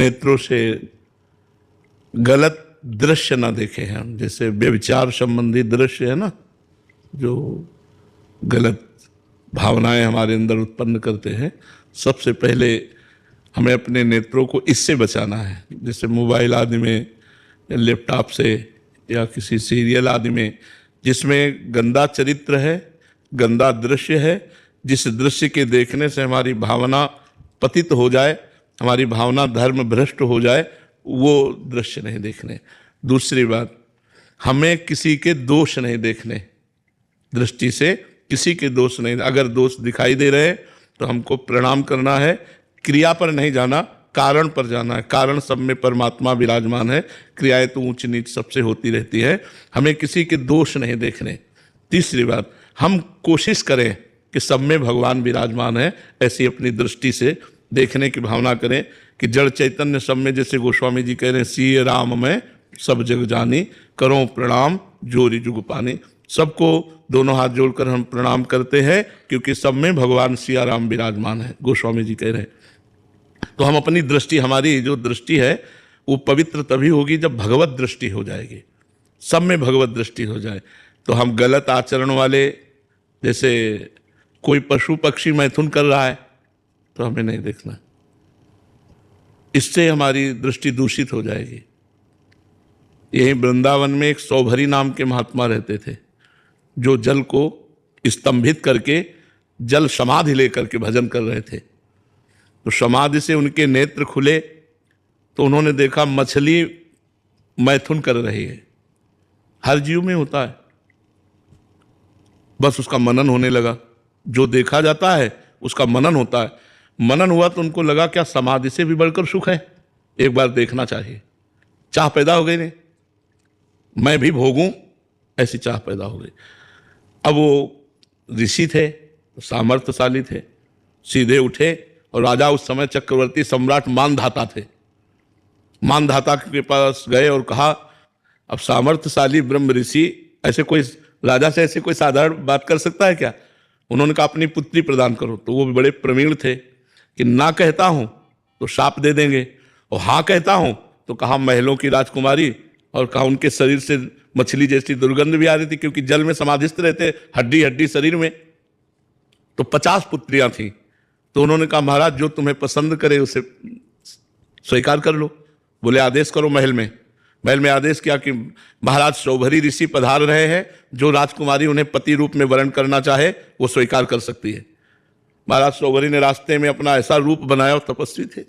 नेत्रों से गलत दृश्य ना देखें हम। जैसे व्यभिचार संबंधी दृश्य है ना, जो गलत भावनाएं हमारे अंदर उत्पन्न करते हैं, सबसे पहले हमें अपने नेत्रों को इससे बचाना है। जैसे मोबाइल आदि में या लैपटॉप से या किसी सीरियल आदि में जिसमें गंदा चरित्र है, गंदा दृश्य है, जिस दृश्य के देखने से हमारी भावना पतित हो जाए, हमारी भावना धर्म भ्रष्ट हो जाए, वो दृश्य नहीं देखने। दूसरी बात, हमें किसी के दोष नहीं देखने, दृष्टि से किसी के दोष नहीं। अगर दोष दिखाई दे रहे तो हमको प्रणाम करना है, क्रिया पर नहीं जाना, कारण पर जाना है। कारण सब में परमात्मा विराजमान है, क्रियाएं तो ऊंच नीच सबसे होती रहती है। हमें किसी के दोष नहीं देखने। तीसरी बात, हम कोशिश करें कि सब में भगवान विराजमान है, ऐसी अपनी दृष्टि से देखने की भावना करें कि जड़ चैतन्य सब में, जैसे गोस्वामी जी कह रहे हैं, सिय राम में सब जग जानी, करो प्रणाम जोरी जुग पानी। सबको दोनों हाथ जोड़कर हम प्रणाम करते हैं, क्योंकि सब में भगवान सिया राम विराजमान है, गोस्वामी जी कह रहे हैं। तो हम अपनी दृष्टि, हमारी जो दृष्टि है वो पवित्र तभी होगी जब भगवत दृष्टि हो जाएगी, सब में भगवत दृष्टि हो जाए। तो हम गलत आचरण वाले, जैसे कोई पशु पक्षी मैथुन कर रहा है तो हमें नहीं देखना, इससे हमारी दृष्टि दूषित हो जाएगी। यही वृंदावन में एक सौभरी नाम के महात्मा रहते थे, जो जल को स्तंभित करके जल समाधि लेकर के भजन कर रहे थे। तो समाधि से उनके नेत्र खुले तो उन्होंने देखा मछली मैथुन कर रही है। हर जीव में होता है, बस उसका मनन होने लगा। जो देखा जाता है उसका मनन होता है। मनन हुआ तो उनको लगा क्या समाधि से भी बढ़कर सुख है, एक बार देखना चाहिए। चाह पैदा हो गई, नहीं मैं भी भोगूं, ऐसी चाह पैदा हो गई। अब वो ऋषि थे, सामर्थ्यशाली थे, सीधे उठे और राजा उस समय चक्रवर्ती सम्राट मानधाता थे। मानधाता के पास गए और कहा, अब सामर्थ्यशाली ब्रह्म ऋषि ऐसे कोई राजा से ऐसे कोई साधारण बात कर सकता है क्या? उन्होंने कहा अपनी पुत्री प्रदान करो। तो वो भी बड़े प्रवीण थे कि ना कहता हूं तो शाप दे देंगे, और हाँ कहता हूं तो कहा महलों की राजकुमारी, और कहा उनके शरीर से मछली जैसी दुर्गंध भी आ रही थी, क्योंकि जल में समाधिस्थ रहते, हड्डी हड्डी शरीर में। तो 50 पुत्रियां थीं। तो उन्होंने कहा महाराज जो तुम्हें पसंद करे उसे स्वीकार कर लो। बोले आदेश करो। महल में आदेश किया कि महाराज सौभरी ऋषि पधार रहे हैं, जो राजकुमारी उन्हें पति रूप में वर्ण करना चाहे वो स्वीकार कर सकती है। महाराज सौभरी ने रास्ते में अपना ऐसा रूप बनाया, और तपस्वी थे,